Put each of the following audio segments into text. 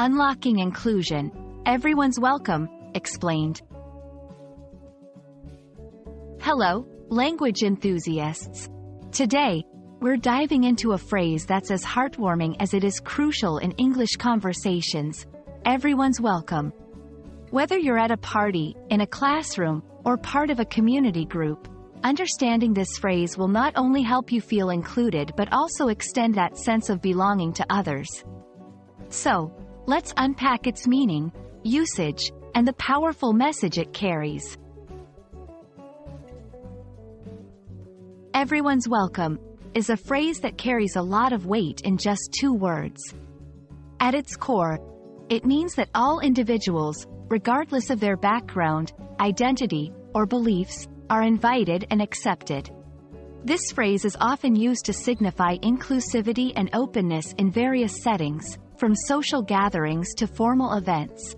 Unlocking inclusion. Everyone's welcome, explained. Hello, language enthusiasts. Today, we're diving into a phrase that's as heartwarming as it is crucial in English conversations. Everyone's welcome. Whether you're at a party, in a classroom, or part of a community group, understanding this phrase will not only help you feel included but also extend that sense of belonging to others. So, let's unpack its meaning, usage, and the powerful message it carries. Everyone's welcome is a phrase that carries a lot of weight in just 2 words. At its core, it means that all individuals, regardless of their background, identity, or beliefs, are invited and accepted. This phrase is often used to signify inclusivity and openness in various settings, from social gatherings to formal events.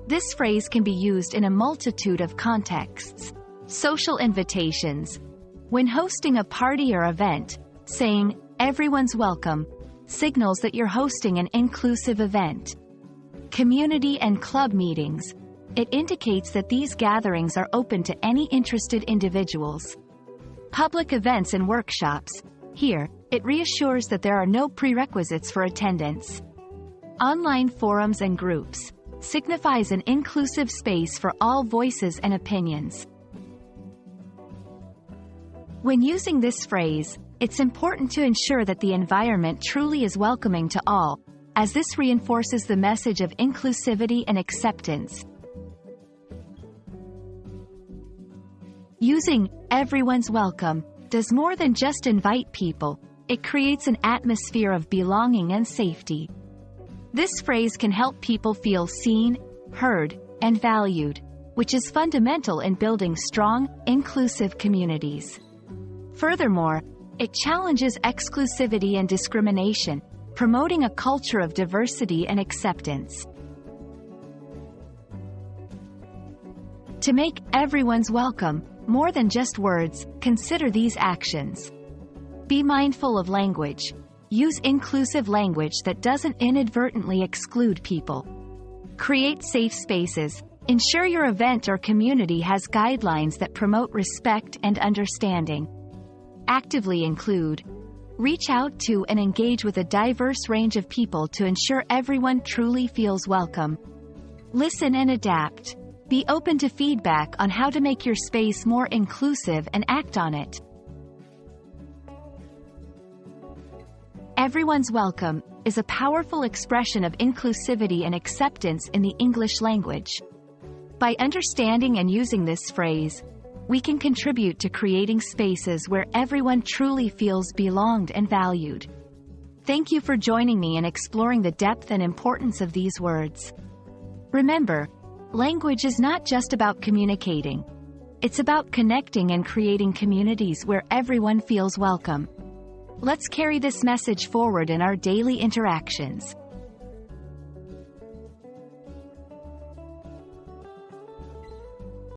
This phrase can be used in a multitude of contexts. Social invitations. When hosting a party or event, saying, "Everyone's welcome," signals that you're hosting an inclusive event. Community and club meetings. It indicates that these gatherings are open to any interested individuals. Public events and workshops. Here, it reassures that there are no prerequisites for attendance. Online forums and groups. Signifies an inclusive space for all voices and opinions. When using this phrase, it's important to ensure that the environment truly is welcoming to all, as this reinforces the message of inclusivity and acceptance. Using "everyone's welcome" does more than just invite people, it creates an atmosphere of belonging and safety. This phrase can help people feel seen, heard, and valued, which is fundamental in building strong, inclusive communities. Furthermore, it challenges exclusivity and discrimination, promoting a culture of diversity and acceptance. To make "everyone's welcome" more than just words, consider these actions. Be mindful of language. Use inclusive language that doesn't inadvertently exclude people. Create safe spaces. Ensure your event or community has guidelines that promote respect and understanding. Actively include. Reach out to and engage with a diverse range of people to ensure everyone truly feels welcome. Listen and adapt. Be open to feedback on how to make your space more inclusive and act on it. Everyone's welcome is a powerful expression of inclusivity and acceptance in the English language. By understanding and using this phrase, we can contribute to creating spaces where everyone truly feels belonged and valued. Thank you for joining me in exploring the depth and importance of these words. Remember, language is not just about communicating. It's about connecting and creating communities where everyone feels welcome. Let's carry this message forward in our daily interactions.